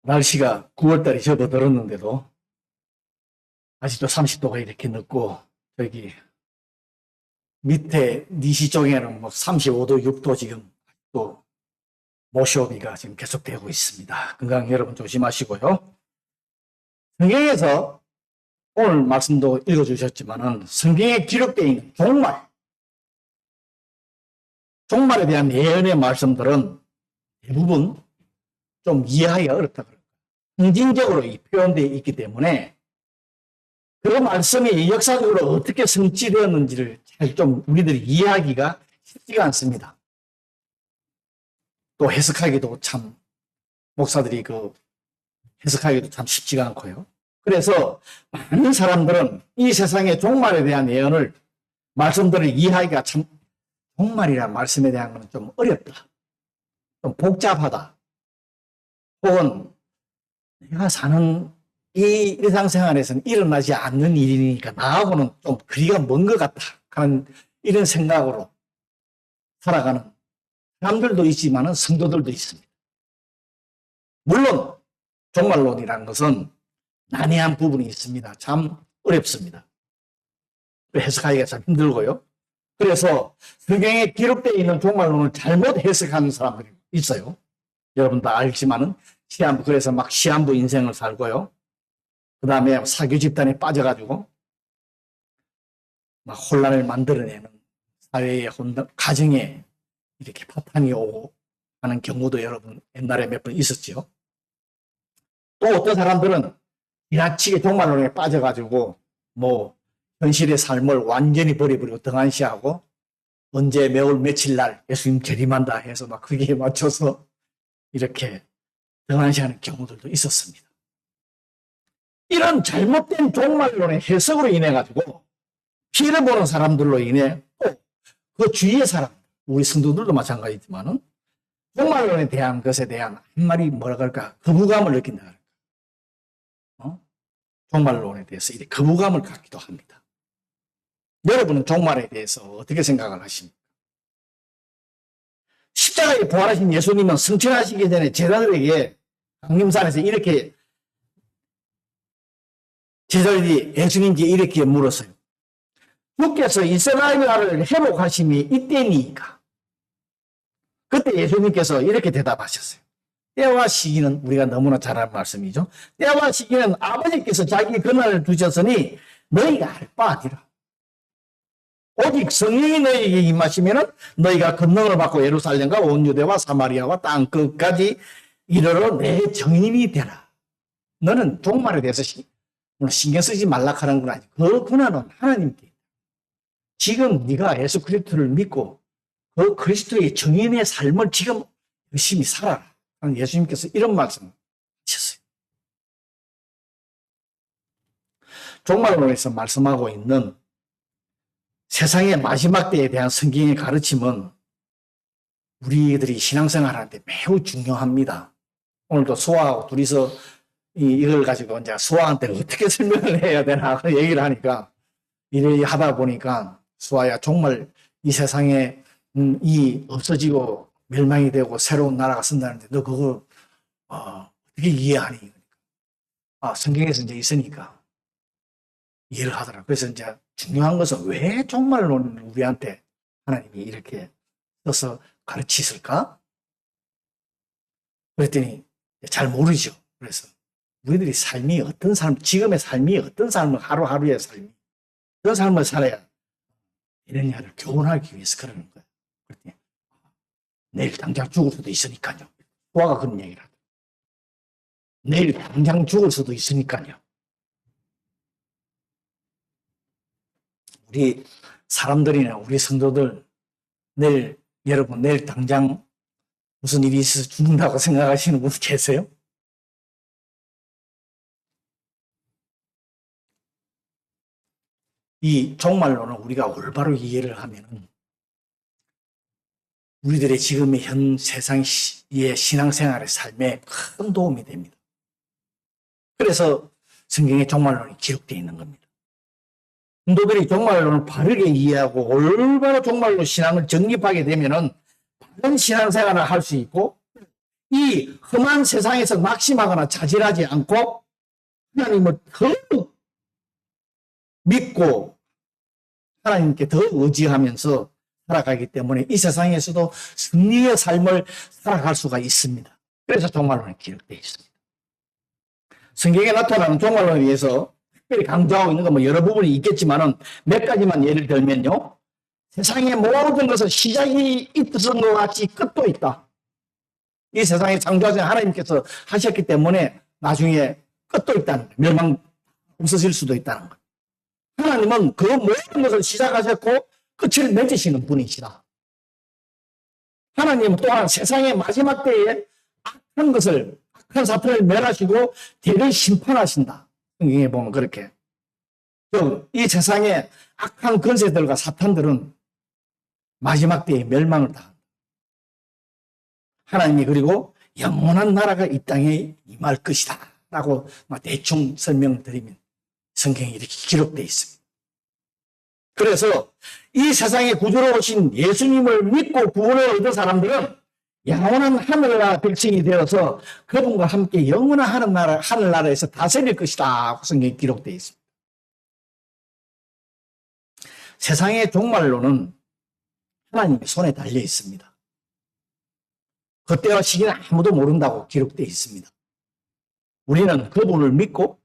날씨가 9월달이 접어들었는데도 아직도 30도가 이렇게 늦고, 저기 밑에 니시 쪽에는 뭐 35도, 6도 지금 또 모쇼비가 지금 계속되고 있습니다. 건강 여러분 조심하시고요. 성경에서 오늘 말씀도 읽어주셨지만은 성경에 기록되어 있는 종말에 대한 예언의 말씀들은 대부분 좀 이해하기가 어렵다 그래요. 상징적으로 표현되어 있기 때문에 그 말씀이 역사적으로 어떻게 성취되었는지를 잘 좀 우리들이 이해하기가 쉽지가 않습니다. 또 해석하기도 참, 목사들이 해석하기도 참 쉽지가 않고요. 그래서 많은 사람들은 이 세상의 종말에 대한 예언을, 말씀들을 이해하기가 참, 종말이라는 말씀에 대한 건 좀 어렵다, 좀 복잡하다, 혹은 내가 사는 이 일상생활에서는 일어나지 않는 일이니까 나하고는 좀 거리가 먼 것 같다 하는 이런 생각으로 살아가는 사람들도 있지만 성도들도 있습니다. 물론 종말론이라는 것은 난해한 부분이 있습니다. 참 어렵습니다. 해석하기가 참 힘들고요. 그래서 성경에 기록되어 있는 종말론을 잘못 해석하는 사람들이 있어요. 여러분 다 알지만은 그래서 막 시한부 인생을 살고요. 그 다음에 사교 집단에 빠져가지고 막 혼란을 만들어내는 사회의 가정에 이렇게 파탄이 오고 하는 경우도 여러분 옛날에 몇 번 있었죠. 또 어떤 사람들은 지나치게 종말론에 빠져가지고 뭐 현실의 삶을 완전히 버려버리고 등한시하고 언제 매월 며칠 날 예수님 재림한다 해서 막 거기에 맞춰서 이렇게 등한시하는 경우들도 있었습니다. 이런 잘못된 종말론의 해석으로 인해 가지고 피해를 보는 사람들로 인해 또 그 주위의 사람, 우리 성도들도 마찬가지지만은 종말론에 대한 것에 대한 한마디 뭐라 그럴까, 거부감을 느낀다 그럴까. 종말론에 대해서 이렇게 거부감을 갖기도 합니다. 여러분은 종말에 대해서 어떻게 생각을 하십니까? 십자가에 부활하신 예수님은 승천하시기 전에 제자들에게 강림산에서 이렇게 제자들이 예수님께 이렇게 물었어요. 주께서 이스라엘을 회복하심이 이때니까. 그때 예수님께서 이렇게 대답하셨어요. 때와 시기는, 우리가 너무나 잘 아는 말씀이죠. 때와 시기는 아버지께서 자기 권한을 두셨으니 너희가 알 바 아니라. 오직 성령이 너희에게 임하시면 너희가 권능을 받고 예루살렘과 온 유대와 사마리아와 땅 끝까지 이르러 내 증인이 되라. 너는 종말에 대해서 신경 쓰지 말라 하는 건 아니고 그 권한은 하나님께. 지금 네가 예수 그리스도를 믿고 그 그리스도의 증인의 삶을 지금 열심히 살아라. 예수님께서 이런 말씀을 하셨어요. 종말론에서 말씀하고 있는 세상의 마지막 때에 대한 성경의 가르침은 우리들이 신앙생활하는데 매우 중요합니다. 오늘도 수아하고 둘이서 이걸 가지고 이제 수아한테 어떻게 설명을 해야 되나 얘기를 하니까 이래 하다 보니까 수아야, 정말 이 세상에 이 없어지고 멸망이 되고 새로운 나라가 쓴다는데 너 그거 어떻게 이해하니? 성경에서 이제 있으니까 이해를 하더라. 그래서 이제 중요한 것은 왜 종말론을 우리한테 하나님이 이렇게 써서 가르치실까? 그랬더니 잘 모르죠. 그래서 우리들이 삶이 어떤 삶, 지금의 삶이 어떤 삶을, 하루하루의 삶이 어떤 삶을 살아야 이러냐를 교훈하기 위해서 그러는 거예요. 그랬더니 내일 당장 죽을 수도 있으니까요. 수아가 그런 얘기를 하더라고요. 내일 당장 죽을 수도 있으니까요. 우리 사람들이나 우리 성도들 여러분 내일 당장 무슨 일이 있어서 죽는다고 생각하시는 분 계세요? 이 종말론을 우리가 올바로 이해를 하면은 우리들의 지금의 현 세상의 신앙생활의 삶에 큰 도움이 됩니다. 그래서 성경에 종말론이 기록되어 있는 겁니다. 성도들이 종말론을 바르게 이해하고 올바로 종말론 신앙을 정립하게 되면은 바른 신앙생활을 할 수 있고 이 험한 세상에서 낙심하거나 자질하지 않고 하나님을 더 믿고 하나님께 더 의지하면서 살아가기 때문에 이 세상에서도 승리의 삶을 살아갈 수가 있습니다. 그래서 종말론이 기록되어 있습니다. 성경에 나타나는 종말론에 의해서 특별히 강조하고 있는 건 뭐 여러 부분이 있겠지만은 몇 가지만 예를 들면요. 세상의 모든 것은 시작이 있었던 것 같이 끝도 있다. 이 세상의 창조하신 하나님께서 하셨기 때문에 나중에 끝도 있다는 거예요. 멸망 없어질 수도 있다는 거예요. 하나님은 그 모든 것을 시작하셨고 끝을 맺으시는 분이시다. 하나님은 또한 세상의 마지막 때에 악한 것을, 악한 사탄을 멸하시고 대를 심판하신다. 성경에 보면 그렇게. 이 세상의 악한 권세들과 사탄들은 마지막 때에 멸망을 당한다. 하나님이 그리고 영원한 나라가 이 땅에 임할 것이다 라고 대충 설명을 드리면 성경에 이렇게 기록되어 있습니다. 그래서 이 세상에 구주로 오신 예수님을 믿고 구원을 얻은 사람들은 영원한 하늘나라 백성이 되어서 그분과 함께 영원한 하늘나라에서 다스릴 것이다. 성경에 기록되어 있습니다. 세상의 종말론은 하나님의 손에 달려 있습니다. 그때와 시기는 아무도 모른다고 기록되어 있습니다. 우리는 그분을 믿고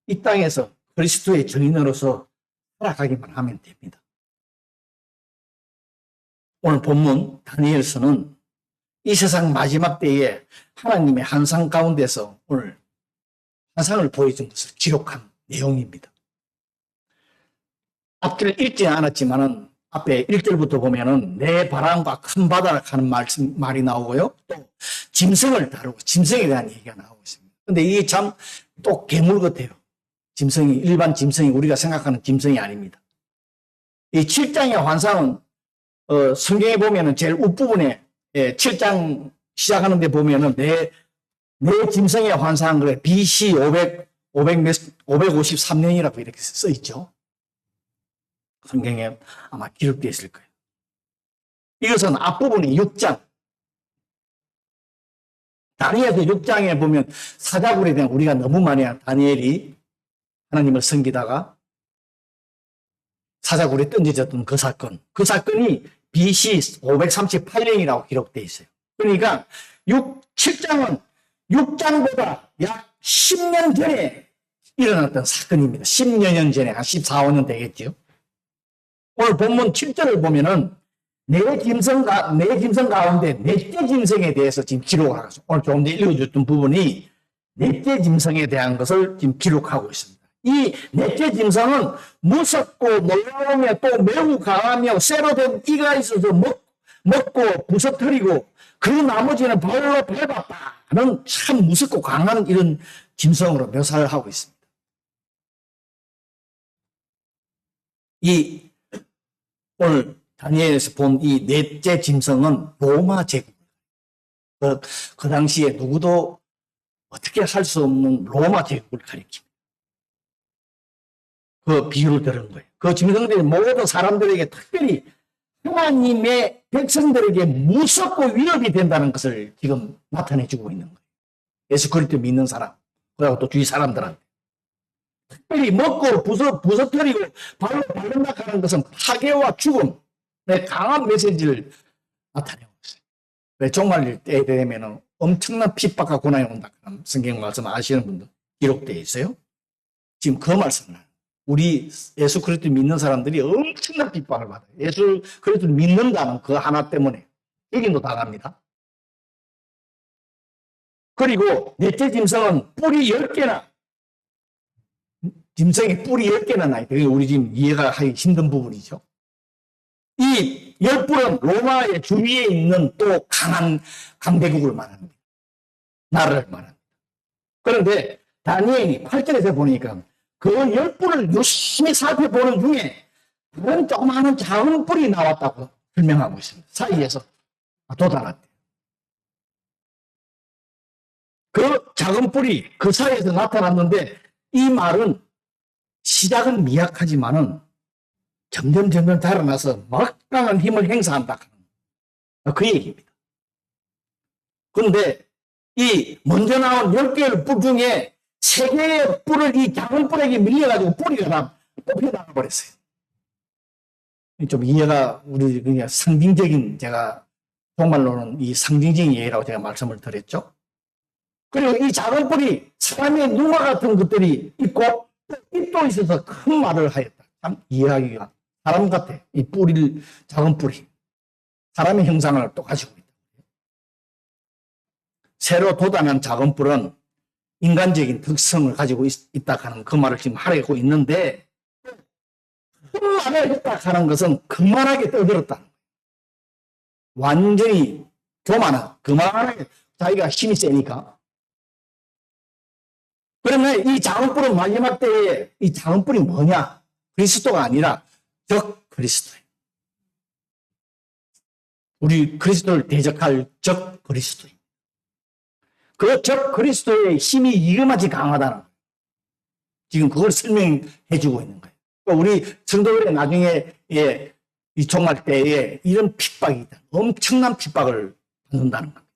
이 땅에서 그리스도의 증인으로서 살아가기만 하면 됩니다. 오늘 본문 다니엘서는 이 세상 마지막 때에 하나님의 환상 가운데서 오늘 환상을 보여준 것을 기록한 내용입니다. 앞길을 읽지 않았지만은 앞에 1절부터 보면은 내 바람과 큰 바다를 하는 말이 나오고요. 또 짐승을 다루고 짐승에 대한 얘기가 나오고 있습니다. 근데 이게 참 또 괴물 같아요. 짐승이, 일반 짐승이 우리가 생각하는 짐승이 아닙니다. 이 7장의 환상은 성경에 보면은 제일 윗부분에 7장 시작하는 데 보면은 내 짐승의 환상, 그래 BC 553년이라고 이렇게 써 있죠. 성경에 아마 기록되어 있을 거예요. 이것은 앞부분이 6장. 다니엘서 6장에 보면 사자굴에 대한 우리가 너무 많이 다니엘이 하나님을 섬기다가 사자굴에 던져졌던 그 사건. 그 사건이 BC 538년이라고 기록되어 있어요. 그러니까 7장은 6장보다 약 10년 전에 일어났던 사건입니다. 10여 년 전에, 한 14, 15년 되겠죠. 오늘 본문 7절을 보면은 내 짐승 가운데 넷째 짐승에 대해서 지금 기록을 하고 있습니다. 오늘 조금 전에 읽어줬던 부분이 넷째 짐승에 대한 것을 지금 기록하고 있습니다. 이 넷째 짐승은 무섭고 놀라우며 또 매우 강하며 쇠로 된 이가 있어서 먹고 부서뜨리고 그 나머지는 발로 밟았다는 참 무섭고 강한 이런 짐승으로 묘사를 하고 있습니다. 오늘 다니엘에서 본 이 넷째 짐승은 로마 제국. 그 당시에 누구도 어떻게 할 수 없는 로마 제국을 가리킵니다. 그 비유를 들은 거예요. 그 짐승들이 모든 사람들에게 특별히 하나님의 백성들에게 무섭고 위협이 된다는 것을 지금 나타내주고 있는 거예요. 예수 그리스도 믿는 사람, 그리고 또 주위 사람들한테. 특별히 먹고 부서뜨리고 발로 밟는다 하는 것은 파괴와 죽음, 강한 메시지를 나타내고 있어요. 종말 때에 되면 엄청난 핍박과 고난이 온다. 성경 말씀 아시는 분들 기록되어 있어요. 지금 그 말씀을 우리 예수 그리스도 믿는 사람들이 엄청난 핍박을 받아요. 예수 그리스도를 믿는다는 그 하나 때문에 여기도 당합니다. 그리고 넷째 짐승은 뿔이 10개나, 짐승의 뿔이 10개나 나요. 그게 우리 지금 이해가 하기 힘든 부분이죠. 이 10뿔은 로마의 주위에 있는 또 강한 강대국을 말합니다. 나라를 말합니다. 그런데 다니엘이 8절에서 보니까 그 10뿔을 유심히 살펴보는 중에 그런 조그마한 작은 뿔이 나왔다고 설명하고 있습니다. 사이에서 돋아났대요. 그 작은 뿔이 그 사이에서 나타났는데 이 말은 시작은 미약하지만은 점점 자라나서 막강한 힘을 행사한다. 그 얘기입니다. 그런데 이 먼저 나온 10개의 뿔 중에 3개의 뿔을 이 작은 뿔에게 밀려가지고 뿌리가 다 뽑혀 나가버렸어요. 좀 이해가, 우리 그냥 상징적인, 제가 정말로는 이 상징적인 예라고 제가 말씀을 드렸죠. 그리고 이 작은 뿔이 사람의 눈과 같은 것들이 있고 입도 있어서 큰 말을 하였다. 참 이해하기가, 사람 같아. 이 뿔이, 작은 뿔이 사람의 형상을 또 가지고 있다. 새로 돋아난 작은 뿔은 인간적인 특성을 가지고 있다 하는 그 말을 지금 하려고 있는데, 큰 말을 했다 하는 것은 그만하게 떠들었다. 완전히 그만하게 자기가 힘이 세니까. 그러면 이 작은 뿔은 마지막 때에 이 작은 뿔이 뭐냐? 그리스도가 아니라 적 그리스도예요. 우리 그리스도를 대적할 적 그리스도예요. 그 적 그리스도의 힘이 이거마치 강하다는 거예요. 지금 그걸 설명해 주고 있는 거예요. 우리 성도들이 나중에 이 종말 때에 이런 핍박이 있다. 엄청난 핍박을 받는다는 겁니다.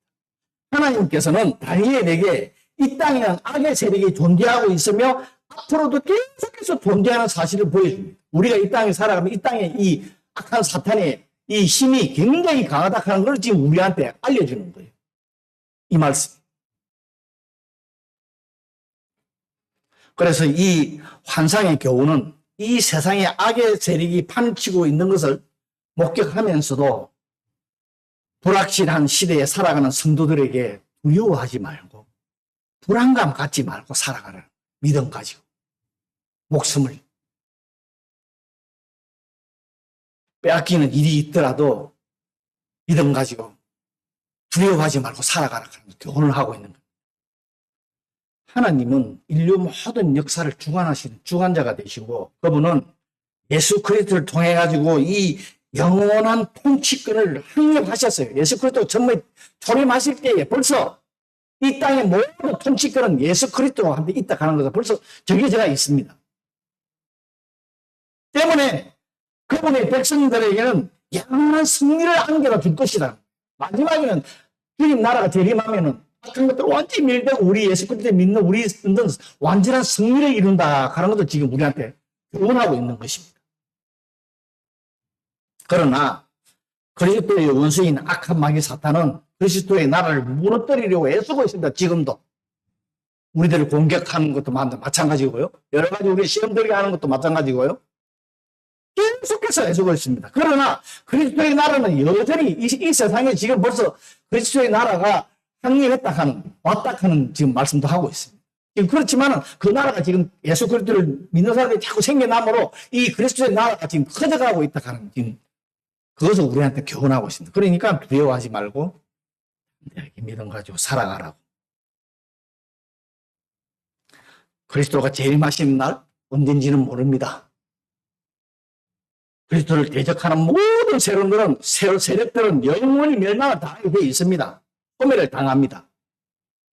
하나님께서는 다니엘에게 이 땅에는 악의 세력이 존재하고 있으며 앞으로도 계속해서 존재하는 사실을 보여줍니다. 우리가 이 땅에 살아가면 이 땅에 이 악한 사탄의 이 힘이 굉장히 강하다는 걸 지금 우리한테 알려주는 거예요. 이 말씀. 그래서 이 환상의 교훈은 이 세상에 악의 세력이 판치고 있는 것을 목격하면서도 불확실한 시대에 살아가는 성도들에게 두려워하지 말고 불안감 갖지 말고 살아가라. 믿음 가지고 목숨을 빼앗기는 일이 있더라도 믿음 가지고 두려워하지 말고 살아가라. 교훈을 하고 있는 거예요. 하나님은 인류 모든 역사를 주관하시는 주관자가 되시고 그분은 예수 그리스도를 통해 가지고 이 영원한 통치권을 확립하셨어요. 예수 그리스도 정말 초림하실 때에 벌써 이 땅의 모든 통치권은 예수 그리스도한테 있다 하는 것은 벌써 정해져 있습니다. 때문에 그분의 백성들에게는 영원한 승리를 안겨다 줄 것이다. 마지막에는 주님 나라가 재림하면은 같은 것들 완전히 밀대고 우리 예수 그리스도 믿는 우리 완전한 승리를 이룬다 하는 것도 지금 우리한테 교훈하고 있는 것입니다. 그러나 그리스도의 원수인 악한 마귀 사탄은 그리스도의 나라를 무너뜨리려고 애쓰고 있습니다. 지금도 우리들을 공격하는 것도 마찬가지고요. 여러 가지 우리 시험 들게 하는 것도 마찬가지고요. 계속해서 애쓰고 있습니다. 그러나 그리스도의 나라는 여전히 이 세상에 지금 벌써 그리스도의 나라가 확립했다 하는, 왔다 하는 지금 말씀도 하고 있습니다. 그렇지만 그 나라가 지금 예수 그리스도를 믿는 사람들이 자꾸 생겨나므로 이 그리스도의 나라가 지금 커져가고 있다 하는 지금 그것을 우리한테 교훈하고 있습니다. 그러니까 두려워하지 말고 믿음 가지고 살아가라고. 그리스도가 재림하시는 날 언젠지는 모릅니다. 그리스도를 대적하는 모든 세력들은 영원히 멸망을 당하게 되어 있습니다. 소멸을 당합니다.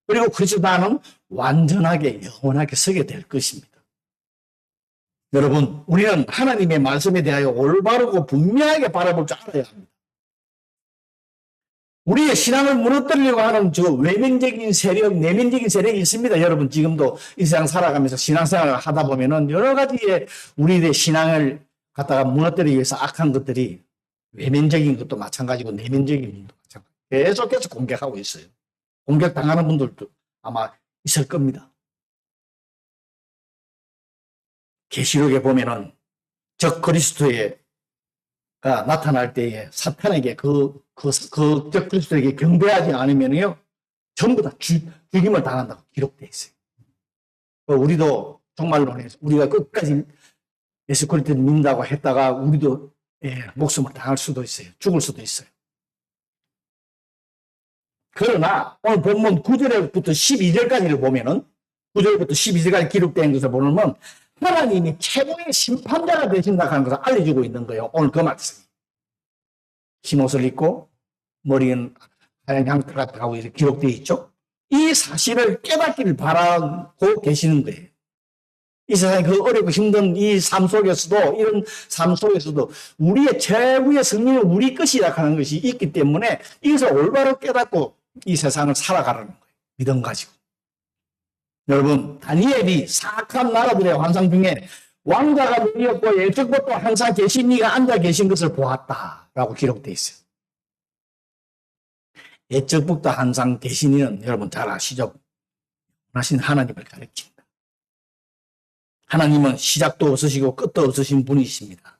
그리고 그리스도는 완전하게 영원하게 서게 될 것입니다. 여러분, 우리는 하나님의 말씀에 대하여 올바르고 분명하게 바라볼 줄 알아야 합니다. 우리의 신앙을 무너뜨리려고 하는 저 외면적인 세력, 내면적인 세력이 있습니다. 여러분, 지금도 이 세상 살아가면서 신앙생활을 하다 보면은 여러 가지의 우리의 신앙을 갖다가 무너뜨리기 위해서 악한 것들이 외면적인 것도 마찬가지고 내면적인 것도 마찬가지고 계속해서 공격하고 있어요. 공격당하는 분들도 아마 있을 겁니다. 계시록에 보면은 적 그리스도가 나타날 때에 사탄에게 적 그리스도에게 경배하지 않으면요 전부 다 죽임을 당한다고 기록되어 있어요. 우리도 정말로 우리가 끝까지 예수 그리스도를 믿는다고 했다가 우리도 목숨을 당할 수도 있어요. 죽을 수도 있어요. 그러나 오늘 본문 9절부터 12절까지를 보면은 9절부터 12절까지 기록된 것을 보면 하나님이 최고의 심판자가 되신다 하는 것을 알려주고 있는 거예요. 오늘 그 말씀이. 흰옷을 입고 머리는 하얀 양털 같다고 이렇게 기록되어 있죠. 이 사실을 깨닫기를 바라고 계시는 거예요. 이 세상에 그 어렵고 힘든 이 삶 속에서도 이런 삶 속에서도 우리의 최후의 승리는 우리 것이라 하는 것이 있기 때문에 이것을 올바로 깨닫고 이 세상을 살아가라는 거예요. 믿음 가지고. 여러분, 다니엘이 사악한 나라들의 환상 중에 왕자가 눈이었고 예적법도 항상 계신 이가 앉아 계신 것을 보았다라고 기록되어 있어요. 예적법도 항상 계신 이는 여러분 잘 아시죠? 하신 하나님을 가리킨다. 하나님은 시작도 없으시고 끝도 없으신 분이십니다.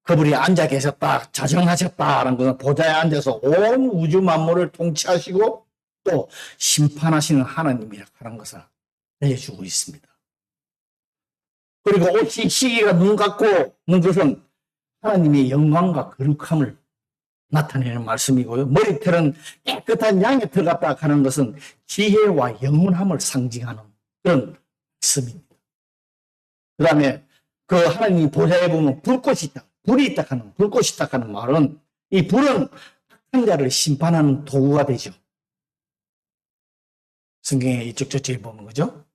그분이 앉아 계셨다, 자정하셨다라는 것은 보좌에 앉아서 온 우주 만물을 통치하시고 또 심판하시는 하나님이라고 하는 것을 알려주고 있습니다. 그리고 옷이 시기가 눈 감고 있는 것은 하나님의 영광과 거룩함을 나타내는 말씀이고요. 머리털은 깨끗한 양의 털 같다 하는 것은 지혜와 영원함을 상징하는 그런 말씀입니다. 그 다음에 그 하나님 보좌에 보면 불꽃이 있다. 불이 있다 하는, 불꽃이 있다 하는 말은 이 불은 악한 자를 심판하는 도구가 되죠. 성경에 이쪽 저쪽에 보면 그죠?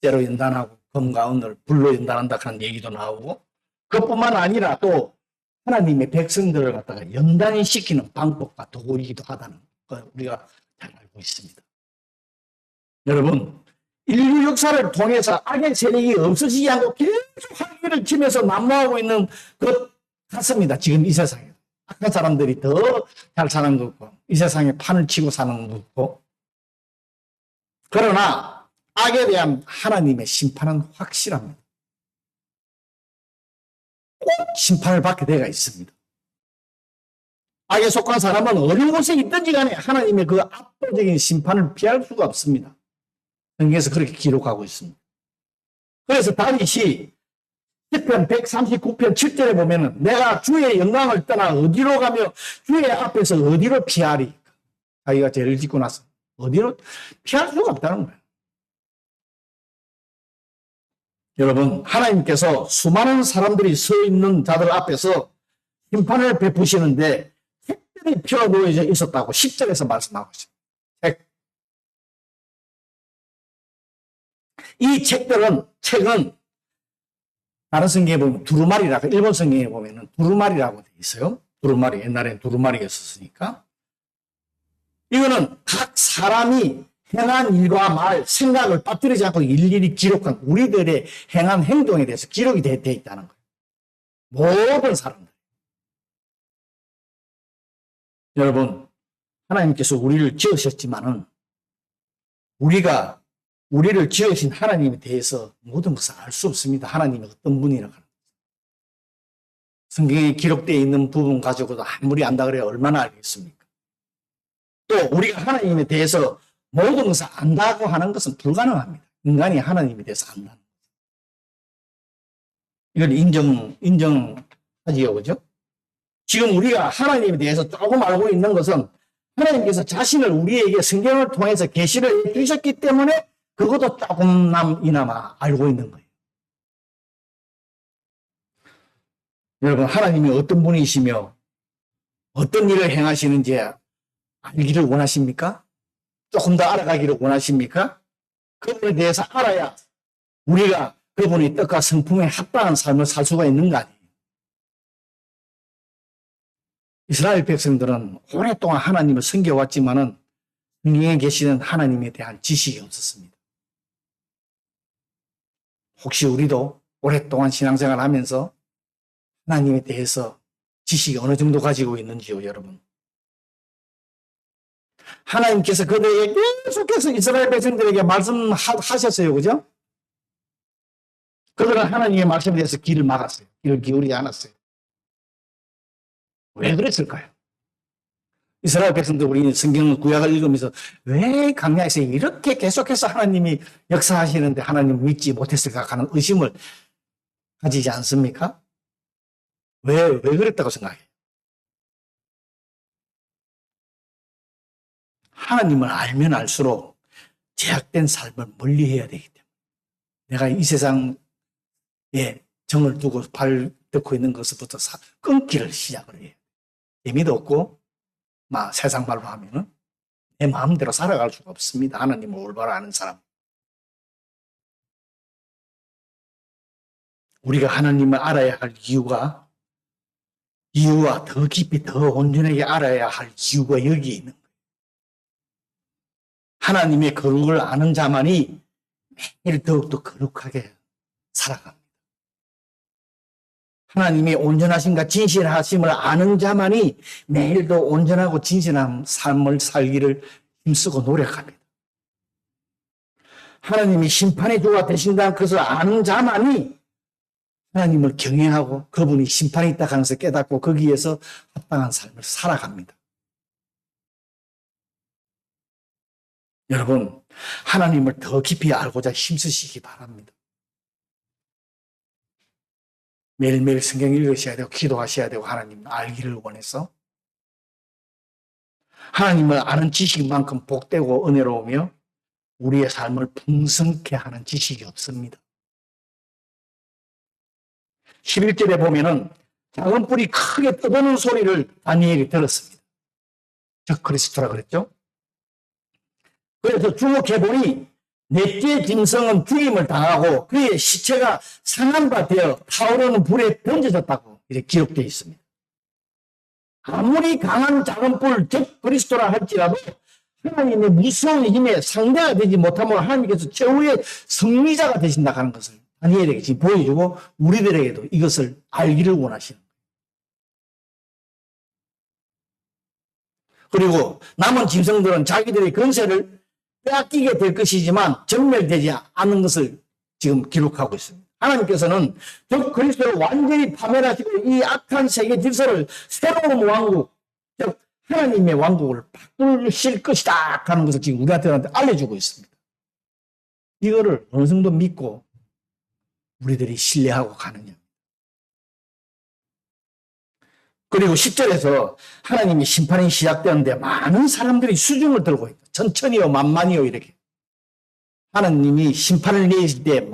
때로 연단하고 검과 은을 불로 연단한다 하는 얘기도 나오고 그것뿐만 아니라 또 하나님의 백성들을 갖다가 연단이 시키는 방법과 도구이기도 하다는 걸 우리가 잘 알고 있습니다. 여러분, 인류 역사를 통해서 악의 세력이 없어지지 않고 계속 활기를 치면서 난무하고 있는 것 같습니다. 지금 이 세상에. 악한 사람들이 더 잘 사는 것 같고 이 세상에 판을 치고 사는 것 같고 그러나 악에 대한 하나님의 심판은 확실합니다. 꼭 심판을 받게 되어 있습니다. 악에 속한 사람은 어느 곳에 있든지 간에 하나님의 그 압도적인 심판을 피할 수가 없습니다. 성경에서 그렇게 기록하고 있습니다. 그래서 다윗이 시편 139편 7절에 보면은 내가 주의 영광을 떠나 어디로 가며 주의 앞에서 어디로 피하리? 자기가 죄를 짓고 나서 어디로 피할 수가 없다는 거예요. 여러분, 하나님께서 수많은 사람들이 서 있는 자들 앞에서 심판을 베푸시는데 책들이 펴 놓여져 있었다고 10절에서 말씀하고 있습니다. 이 책은 다른 성경에 보면 두루마리라고, 일본 성경에 보면 두루마리라고 되어 있어요. 두루마리, 옛날엔 두루마리가 있었으니까. 이거는 각 사람이 행한 일과 말, 생각을 빠뜨리지 않고 일일이 기록한 우리들의 행한 행동에 대해서 기록이 되어 있다는 거예요. 모든 사람들. 여러분, 하나님께서 우리를 지으셨지만은 우리를 지으신 하나님에 대해서 모든 것을 알 수 없습니다. 하나님이 어떤 분이라고 하는 거예요. 성경에 기록되어 있는 부분 가지고도 아무리 안다 그래야 얼마나 알겠습니까? 또 우리가 하나님에 대해서 모든 것을 안다고 하는 것은 불가능합니다. 인간이 하나님에 대해서 안다는 것. 이걸 인정하지요, 그죠? 지금 우리가 하나님에 대해서 조금 알고 있는 것은 하나님께서 자신을 우리에게 성경을 통해서 계시를 해주셨기 때문에 그것도 조금이나마 알고 있는 거예요. 여러분, 하나님이 어떤 분이시며 어떤 일을 행하시는지 알기를 원하십니까? 조금 더 알아가기를 원하십니까? 그분에 대해서 알아야 우리가 그분의 뜻과 성품에 합당한 삶을 살 수가 있는 거 아니에요. 이스라엘 백성들은 오랫동안 하나님을 섬겨왔지만은 성경에 계시는 하나님에 대한 지식이 없었습니다. 혹시 우리도 오랫동안 신앙생활을 하면서 하나님에 대해서 지식이 어느 정도 가지고 있는지요, 여러분? 하나님께서 그들에게 계속해서 이스라엘 백성들에게 말씀하셨어요, 그죠? 그들은 하나님의 말씀에 대해서 귀를 막았어요. 귀를 기울이지 않았어요. 왜 그랬을까요? 이스라엘 백성들 우리는 성경을 구약을 읽으면서 왜 광야에서 이렇게 계속해서 하나님이 역사하시는데 하나님 믿지 못했을까 하는 의심을 가지지 않습니까? 왜 그랬다고 생각해요? 하나님을 알면 알수록 제약된 삶을 멀리해야 되기 때문에 내가 이 세상에 정을 두고 발 뻗고 있는 것부터 끊기를 시작을 해요. 재미도 없고 세상 말로 하면은 내 마음대로 살아갈 수가 없습니다. 하나님을 올바로 아는 사람. 우리가 하나님을 알아야 할 이유와 더 깊이 더 온전하게 알아야 할 이유가 여기에 있는 거예요. 하나님의 거룩을 아는 자만이 매일 더욱더 거룩하게 살아갑니다. 하나님의 온전하심과 진실하심을 아는 자만이 매일 더 온전하고 진실한 삶을 살기를 힘쓰고 노력합니다. 하나님이 심판의 주가 되신다는 것을 아는 자만이 하나님을 경외하고 그분이 심판이 있다 하는 것을 깨닫고 거기에서 합당한 삶을 살아갑니다. 여러분, 하나님을 더 깊이 알고자 힘쓰시기 바랍니다. 매일매일 성경 읽으셔야 되고 기도하셔야 되고 하나님 알기를 원해서 하나님을 아는 지식만큼 복되고 은혜로우며 우리의 삶을 풍성케 하는 지식이 없습니다. 11절에 보면은 작은 뿔이 크게 떠도는 소리를 다니엘이 들었습니다. 즉 그리스도라 그랬죠. 그래서 주목해보니 넷째 짐승은 죽임을 당하고 그의 시체가 상한 바 되어 타오르는 불에 던져졌다고 이렇게 기록되어 있습니다. 아무리 강한 작은 뿔, 즉 그리스도라 할지라도 하나님의 무서운 힘에 상대가 되지 못하면 하나님께서 최후의 승리자가 되신다 하는 것을 다니엘에게 지금 보여주고 우리들에게도 이것을 알기를 원하시는 거예요. 그리고 남은 짐승들은 자기들의 권세를 빼앗기게 될 것이지만 전멸되지 않는 것을 지금 기록하고 있습니다. 하나님께서는 즉 그리스도를 완전히 파멸하시고 이 악한 세계 질서를 새로운 왕국, 즉 하나님의 왕국을 바꾸실 것이다 하는 것을 지금 우리한테 알려주고 있습니다. 이거를 어느 정도 믿고 우리들이 신뢰하고 가느냐. 그리고 10절에서 하나님의 심판이 시작되는데 많은 사람들이 수중을 들고 있다. 천천히요 만만히요 이렇게. 하나님이 심판을 내실 때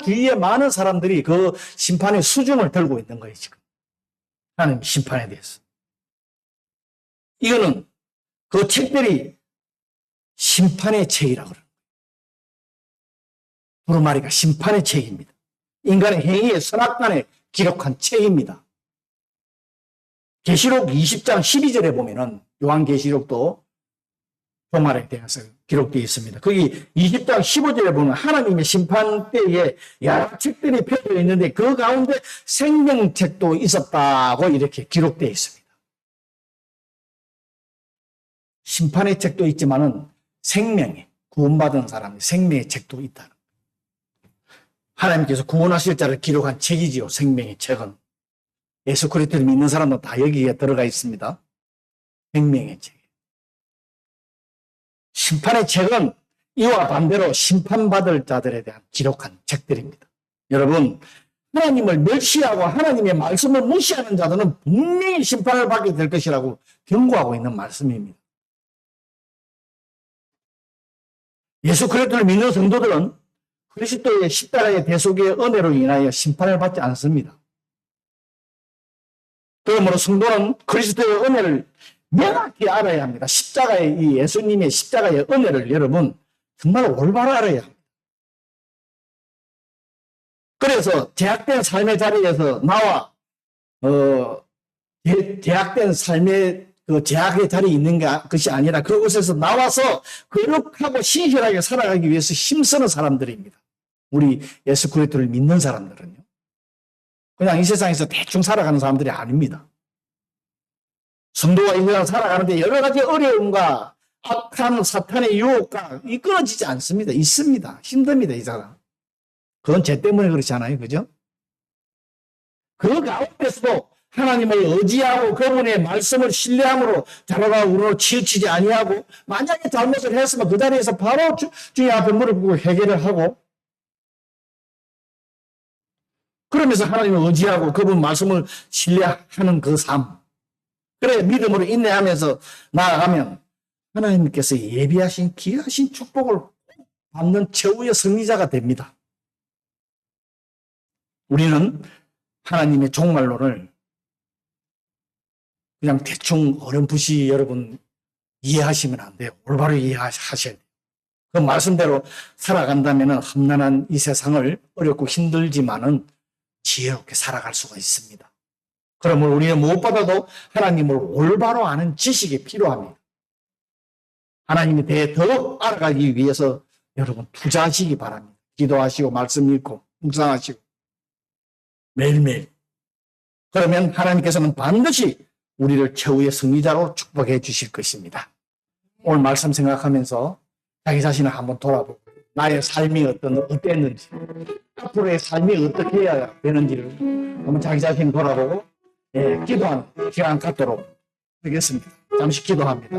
주위에 많은 사람들이 그 심판의 수중을 들고 있는 거예요 지금. 하나님 심판에 대해서. 이거는 그 책들이 심판의 책이라고 그래요. 두루마리가 심판의 책입니다. 인간의 행위의 선악간에 기록한 책입니다. 계시록 20장 12절에 보면은 요한계시록도 종말에 대해서 기록되어 있습니다. 거기 20장 15절에 보면 하나님의 심판 때에 여러 책들이 펴져 있는데 그 가운데 생명책도 있었다고 이렇게 기록되어 있습니다. 심판의 책도 있지만은 생명의 구원받은 사람의 생명의 책도 있다는 거예요. 하나님께서 구원하실 자를 기록한 책이지요. 생명의 책은. 예수 그리스도를 믿는 사람은 다 여기에 들어가 있습니다. 생명의 책. 심판의 책은 이와 반대로 심판받을 자들에 대한 기록한 책들입니다. 여러분, 하나님을 멸시하고 하나님의 말씀을 무시하는 자들은 분명히 심판을 받게 될 것이라고 경고하고 있는 말씀입니다. 예수 그리스도를 믿는 성도들은 그리스도의 십자가의 대속의 은혜로 인하여 심판을 받지 않습니다. 그러므로 성도는 그리스도의 은혜를 명확히 알아야 합니다. 십자가의 이 예수님의 십자가의 은혜를 여러분 정말 올바로 알아야 합니다. 그래서 제약된 삶의 자리에서 나와 제약된 삶의 그 제약의 자리에 있는 것이 아니라 그곳에서 나와서 거룩하고 신실하게 살아가기 위해서 힘쓰는 사람들입니다. 우리 예수 그리스도를 믿는 사람들은요. 그냥 이 세상에서 대충 살아가는 사람들이 아닙니다. 성도가 이 세상 살아가는데 여러 가지 어려움과 악한 사탄의 유혹과 이끌어지지 않습니다. 있습니다. 힘듭니다, 이 사람. 그건 죄 때문에 그렇지 않아요, 그죠? 그 가운데서도 하나님을 의지하고 그분의 말씀을 신뢰함으로 자라가 우리로 치우치지 아니하고 만약에 잘못을 했으면 그 자리에서 바로 주님 앞에 무릎 꿇고 해결을 하고 그러면서 하나님을 의지하고 그분 말씀을 신뢰하는 그 삶. 그래 믿음으로 인내하면서 나아가면 하나님께서 예비하신 귀하신 축복을 받는 최후의 승리자가 됩니다. 우리는 하나님의 종말론을 그냥 대충 어렴풋이 여러분 이해하시면 안 돼요. 올바로 이해하셔야 돼요. 그 말씀대로 살아간다면 험난한 이 세상을 어렵고 힘들지만은 지혜롭게 살아갈 수가 있습니다. 그러므로 우리는 무엇보다도 하나님을 올바로 아는 지식이 필요합니다. 하나님에 대해 더 알아가기 위해서 여러분 투자하시기 바랍니다. 기도하시고 말씀 읽고 묵상하시고 매일매일. 그러면 하나님께서는 반드시 우리를 최후의 승리자로 축복해 주실 것입니다. 오늘 말씀 생각하면서 자기 자신을 한번 돌아보고 나의 삶이 어땠는지 앞으로의 삶이 어떻게 해야 되는지를 한번 자기 자신 돌아보고 기도하는 시간 갖도록 하겠습니다. 잠시 기도합니다.